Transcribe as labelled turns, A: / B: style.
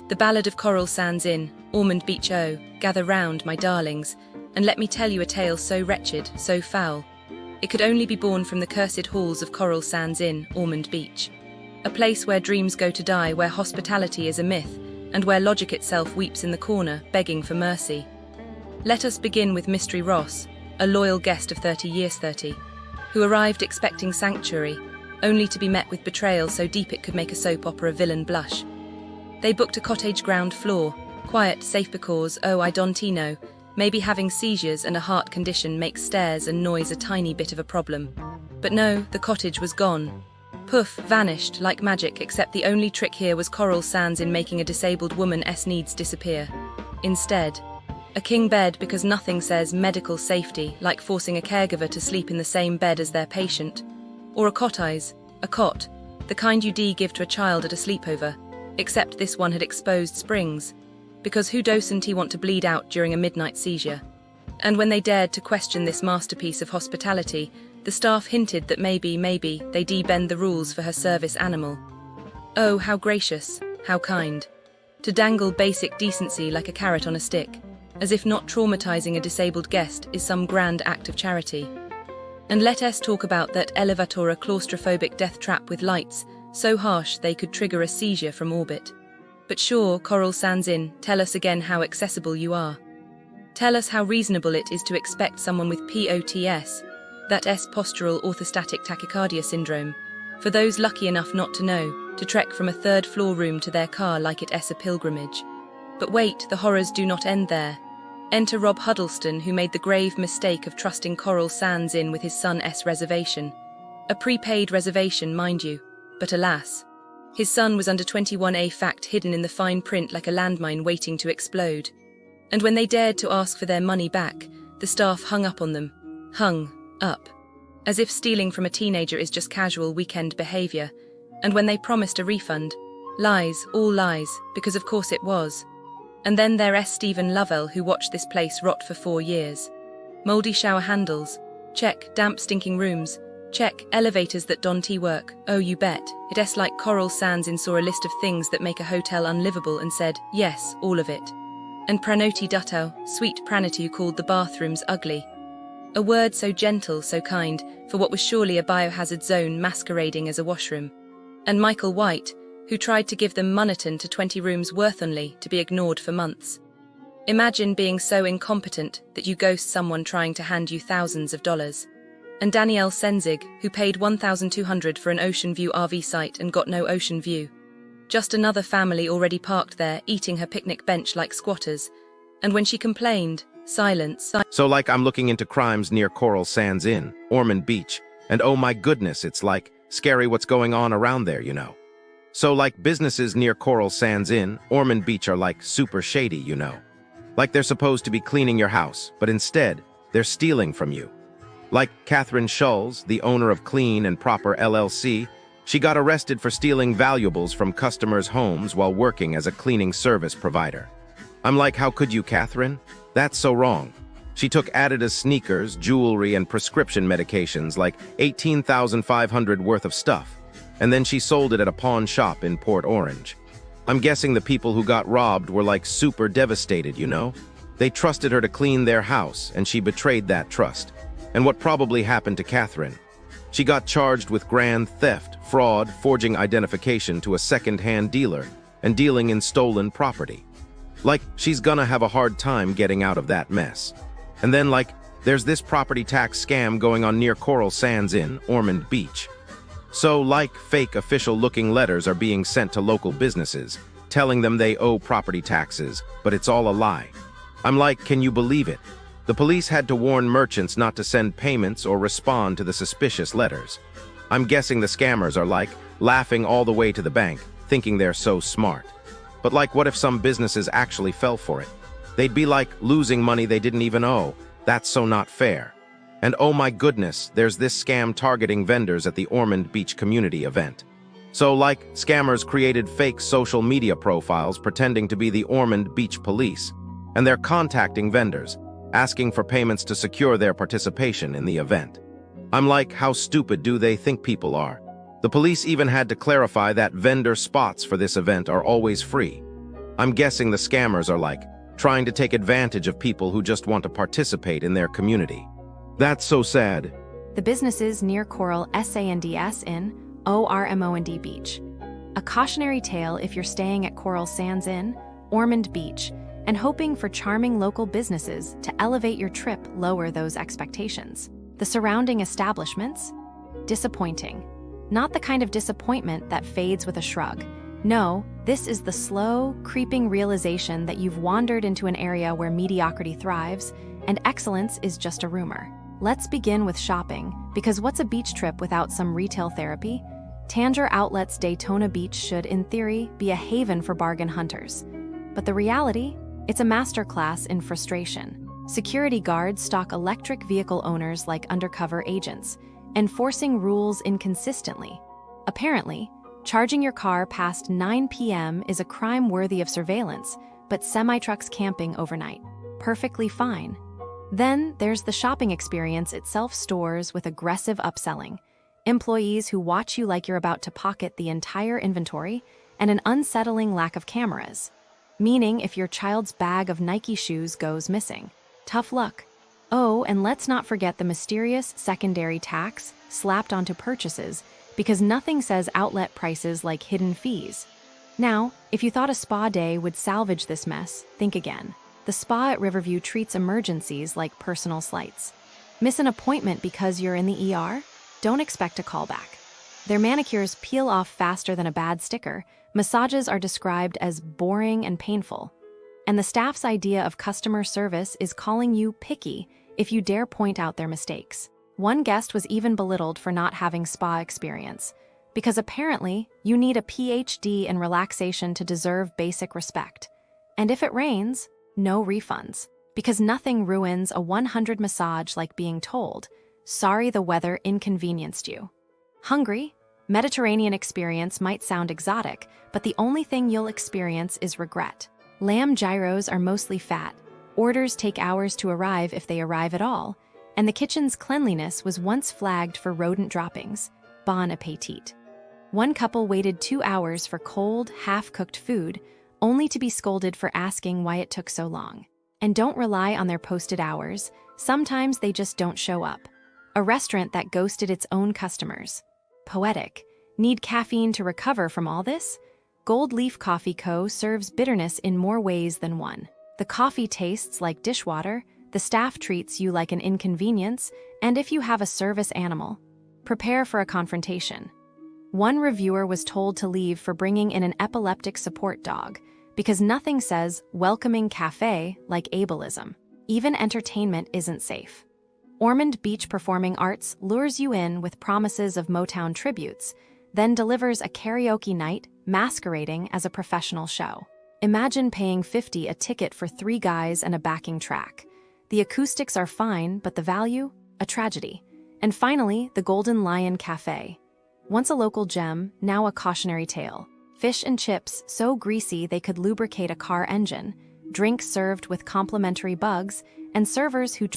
A: The Ballad of Coral Sands Inn, Ormond Beach. Oh, gather round, my darlings, and let me tell you a tale so wretched, so foul. It could only be born from the cursed halls of Coral Sands Inn, Ormond Beach. A place where dreams go to die, where hospitality is a myth, and where logic itself weeps in the corner, begging for mercy. Let us begin with Mystery Ross, a loyal guest of 30 years 30, who arrived expecting sanctuary, only to be met with betrayal so deep it could make a soap opera villain blush. They booked a cottage ground floor, quiet, safe because, oh, I don't know, maybe having seizures and a heart condition makes stairs and noise a tiny bit of a problem. But no, the cottage was gone. Poof, vanished like magic, except the only trick here was Coral Sands in making a disabled woman's needs disappear. Instead, a king bed, because nothing says medical safety like forcing a caregiver to sleep in the same bed as their patient. Or a cottage, a cot, the kind you give to a child at a sleepover. Except this one had exposed springs, because who doesn't he want to bleed out during a midnight seizure? And when they dared to question this masterpiece of hospitality, the staff hinted that maybe they bend the rules for her service animal. Oh, how gracious, how kind. To dangle basic decency like a carrot on a stick, as if not traumatizing a disabled guest is some grand act of charity. And let us talk about that elevator, a claustrophobic death trap with lights, so harsh they could trigger a seizure from orbit. But sure, Coral Sands Inn, tell us again how accessible you are. Tell us how reasonable it is to expect someone with POTS, that S postural orthostatic tachycardia syndrome, for those lucky enough not to know, to trek from a third-floor room to their car like it's a pilgrimage. But wait, the horrors do not end there. Enter Rob Huddleston, who made the grave mistake of trusting Coral Sands Inn with his son's reservation. A prepaid reservation, mind you. But alas, his son was under 21A, fact hidden in the fine print like a landmine waiting to explode. And when they dared to ask for their money back, the staff hung up on them. Hung up. As if stealing from a teenager is just casual weekend behavior. And when they promised a refund, lies, all lies, because of course it was. And then there's Stephen Lovell, who watched this place rot for 4 years. Mouldy shower handles, check. Damp stinking rooms, check. Elevators that don't work, oh you bet. It's like Coral Sands Inn saw a list of things that make a hotel unlivable and said, yes, all of it. And Pranoti Dutto, sweet Pranoti, called the bathrooms ugly. A word so gentle, so kind, for what was surely a biohazard zone masquerading as a washroom. And Michael White, who tried to give them Monotone to 20 rooms worth only to be ignored for months. Imagine being so incompetent that you ghost someone trying to hand you thousands of dollars. And Danielle Senzig, who paid $1,200 for an ocean view RV site and got no ocean view. Just another family already parked there, eating her picnic bench like squatters. And when she complained, silence.
B: So like I'm looking into crimes near Coral Sands Inn, Ormond Beach, and oh my goodness, it's like scary what's going on around there, you know. So like businesses near Coral Sands Inn, Ormond Beach are like super shady, you know. Like they're supposed to be cleaning your house, but instead, they're stealing from you. Like Catherine Schulz, the owner of Clean and Proper LLC, she got arrested for stealing valuables from customers' homes while working as a cleaning service provider. I'm like, how could you, Catherine? That's so wrong. She took Adidas sneakers, jewelry, and prescription medications, like $18,500 worth of stuff, and then she sold it at a pawn shop in Port Orange. I'm guessing the people who got robbed were like super devastated, you know? They trusted her to clean their house, and she betrayed that trust. And what probably happened to Catherine? She got charged with grand theft, fraud, forging identification to a second-hand dealer, and dealing in stolen property. Like, she's gonna have a hard time getting out of that mess. And then, like, there's this property tax scam going on near Coral Sands Inn, Ormond Beach. So, like, fake official-looking letters are being sent to local businesses, telling them they owe property taxes, but it's all a lie. I'm like, can you believe it? The police had to warn merchants not to send payments or respond to the suspicious letters. I'm guessing the scammers are like, laughing all the way to the bank, thinking they're so smart. But like, what if some businesses actually fell for it? They'd be like losing money they didn't even owe. That's so not fair. And oh my goodness, there's this scam targeting vendors at the Ormond Beach community event. So like, scammers created fake social media profiles pretending to be the Ormond Beach police, and they're contacting vendors, asking for payments to secure their participation in the event. I'm like, how stupid do they think people are? The police even had to clarify that vendor spots for this event are always free. I'm guessing the scammers are like, trying to take advantage of people who just want to participate in their community. That's so sad.
C: The businesses near Coral Sands in Ormond Beach. A cautionary tale if you're staying at Coral Sands in Ormond Beach and hoping for charming local businesses to elevate your trip, lower those expectations. The surrounding establishments? Disappointing. Not the kind of disappointment that fades with a shrug. No, this is the slow, creeping realization that you've wandered into an area where mediocrity thrives and excellence is just a rumor. Let's begin with shopping, because what's a beach trip without some retail therapy? Tanger Outlet's Daytona Beach should, in theory, be a haven for bargain hunters. But the reality? It's a masterclass in frustration. Security guards stalk electric vehicle owners like undercover agents, enforcing rules inconsistently. Apparently, charging your car past 9 p.m. is a crime worthy of surveillance, but semi-trucks camping overnight. Perfectly fine. Then there's the shopping experience itself, stores with aggressive upselling, employees who watch you like you're about to pocket the entire inventory, and an unsettling lack of cameras. Meaning if your child's bag of Nike shoes goes missing, tough luck. Oh, and let's not forget the mysterious secondary tax slapped onto purchases, because nothing says outlet prices like hidden fees. Now, if you thought a spa day would salvage this mess, think again. The spa at Riverview treats emergencies like personal slights. Miss an appointment because you're in the ER? Don't expect a callback. Their manicures peel off faster than a bad sticker. Massages are described as boring and painful. And the staff's idea of customer service is calling you picky if you dare point out their mistakes. One guest was even belittled for not having spa experience, because apparently you need a PhD in relaxation to deserve basic respect. And if it rains, no refunds, because nothing ruins a 100 massage like being told, sorry the weather inconvenienced you. Hungry? Mediterranean experience might sound exotic, but the only thing you'll experience is regret. Lamb gyros are mostly fat. Orders take hours to arrive if they arrive at all, and the kitchen's cleanliness was once flagged for rodent droppings. Bon appetit. One couple waited 2 hours for cold, half-cooked food, only to be scolded for asking why it took so long. And don't rely on their posted hours. Sometimes they just don't show up. A restaurant that ghosted its own customers. Poetic. Need caffeine to recover from all this? Gold Leaf Coffee Co. serves bitterness in more ways than one. The coffee tastes like dishwater, the staff treats you like an inconvenience, and if you have a service animal, prepare for a confrontation. One reviewer was told to leave for bringing in an epileptic support dog, because nothing says welcoming cafe like ableism. Even entertainment isn't safe. Ormond Beach Performing Arts lures you in with promises of Motown tributes, then delivers a karaoke night masquerading as a professional show. Imagine paying $50 a ticket for 3 guys and a backing track. The acoustics are fine, but the value? A tragedy. And finally, the Golden Lion Cafe. Once a local gem, now a cautionary tale. Fish and chips so greasy they could lubricate a car engine, drinks served with complimentary bugs, and servers who